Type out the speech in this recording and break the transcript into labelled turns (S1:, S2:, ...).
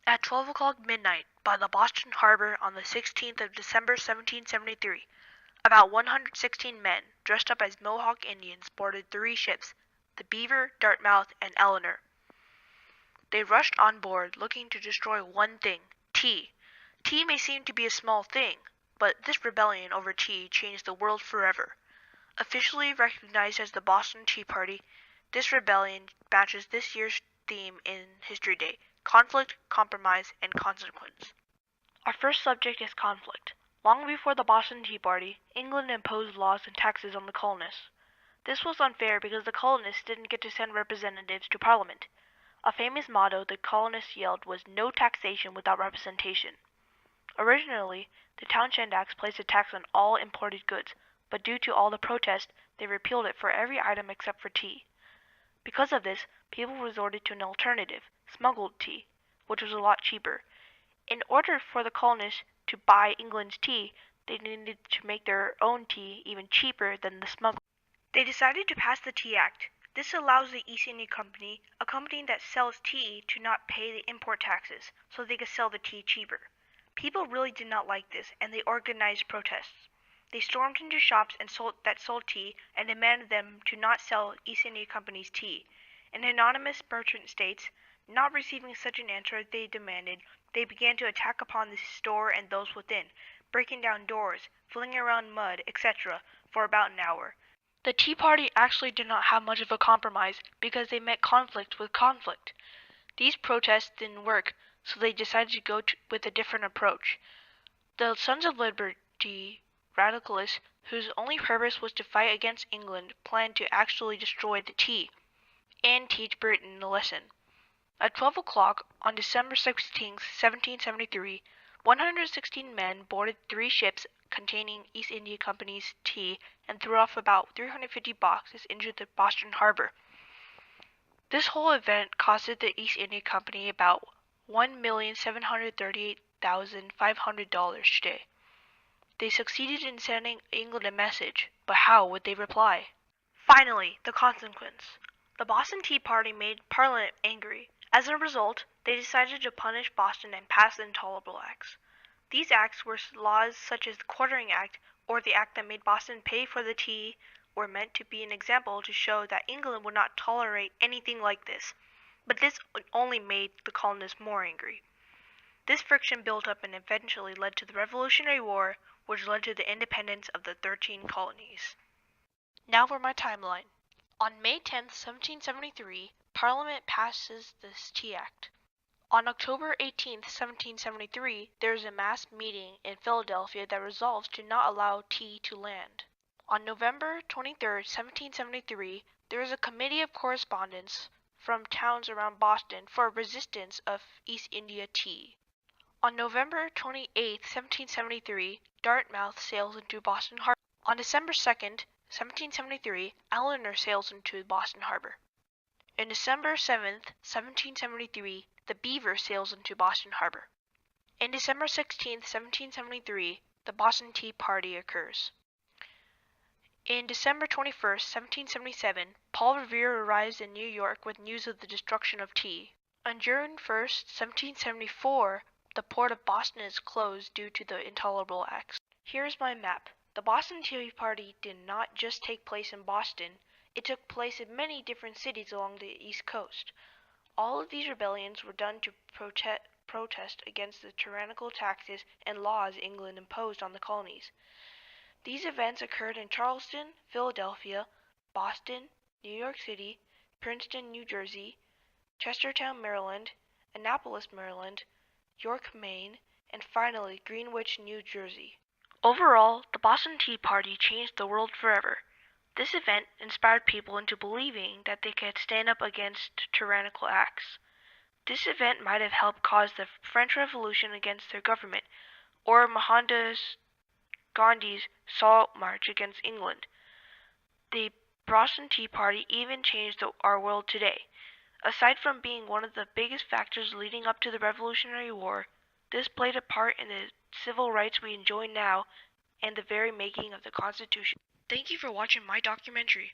S1: At 12 o'clock midnight, by the Boston harbor on the 16th of December 1773, about 116 men, dressed up as Mohawk Indians, boarded 3 ships, the Beaver, Dartmouth, and Eleanor. They rushed on board, looking to destroy one thing, tea. Tea may seem to be a small thing, but this rebellion over tea changed the world forever. Officially recognized as the Boston Tea Party, this rebellion matches this year's theme in History Day: conflict, compromise, and consequence. Our first subject is conflict. Long before the Boston Tea Party, England imposed laws and taxes on the colonists. This was unfair because the colonists didn't get to send representatives to Parliament. A famous motto the colonists yelled was "No taxation without representation." Originally, the Townshend Acts placed a tax on all imported goods, but due to all the protests, they repealed it for every item except for tea. Because of this, people resorted to an alternative, smuggled tea, which was a lot cheaper. In order for the colonists to buy England's tea, they needed to make their own tea even cheaper than the smuggled. They decided to pass the Tea Act. This allows the East India Company, a company that sells tea, to not pay the import taxes, so they could sell the tea cheaper. People really did not like this, and they organized protests. They stormed into shops that sold tea and demanded them to not sell East India Company's tea. An anonymous merchant states, not receiving such an answer they demanded, they began to attack upon the store and those within, breaking down doors, flinging around mud, etc., for about an hour. The Tea Party actually did not have much of a compromise because they met conflict with conflict. These protests didn't work, so they decided to go with a different approach. The Sons of Liberty, radicalists, whose only purpose was to fight against England, planned to actually destroy the tea and teach Britain a lesson. At 12 o'clock on December 16, 1773, 116 men boarded 3 ships containing East India Company's tea and threw off about 350 boxes into the Boston harbor. This whole event costed the East India Company about $1,738,500 today. They succeeded in sending England a message, but how would they reply? Finally, the consequence. The Boston Tea Party made Parliament angry. As a result, they decided to punish Boston and pass the Intolerable Acts. These acts were laws such as the Quartering Act, or the act that made Boston pay for the tea, were meant to be an example to show that England would not tolerate anything like this. But this only made the colonists more angry. This friction built up and eventually led to the Revolutionary War, which led to the independence of the 13 colonies. Now for my timeline. On May 10, 1773, Parliament passes this Tea Act. On October 18, 1773, there is a mass meeting in Philadelphia that resolves to not allow tea to land. On November 23, 1773, there is a committee of correspondence from towns around Boston for resistance of East India tea. On November 28, 1773, Dartmouth sails into Boston Harbor. On December 2, 1773, Eleanor sails into Boston Harbor. On December 7, 1773, the Beaver sails into Boston Harbor. On December 16, 1773, the Boston Tea Party occurs. On December 21, 1777, Paul Revere arrives in New York with news of the destruction of tea. On June 1, 1774, the port of Boston is closed due to the Intolerable Acts. Here's my map. The Boston Tea Party did not just take place in Boston, it took place in many different cities along the East Coast. All of these rebellions were done to protest against the tyrannical taxes and laws England imposed on the colonies. These events occurred in Charleston, Philadelphia, Boston, New York City, Princeton, New Jersey, Chestertown, Maryland, Annapolis, Maryland, York, Maine, and finally Greenwich, New Jersey. Overall, the Boston Tea Party changed the world forever. This event inspired people into believing that they could stand up against tyrannical acts. This event might have helped cause the French Revolution against their government, or Mahatma Gandhi's Salt March against England. The Boston Tea Party even changed our world today. Aside from being one of the biggest factors leading up to the Revolutionary War, this played a part in the civil rights we enjoy now and the very making of the Constitution. Thank you for watching my documentary.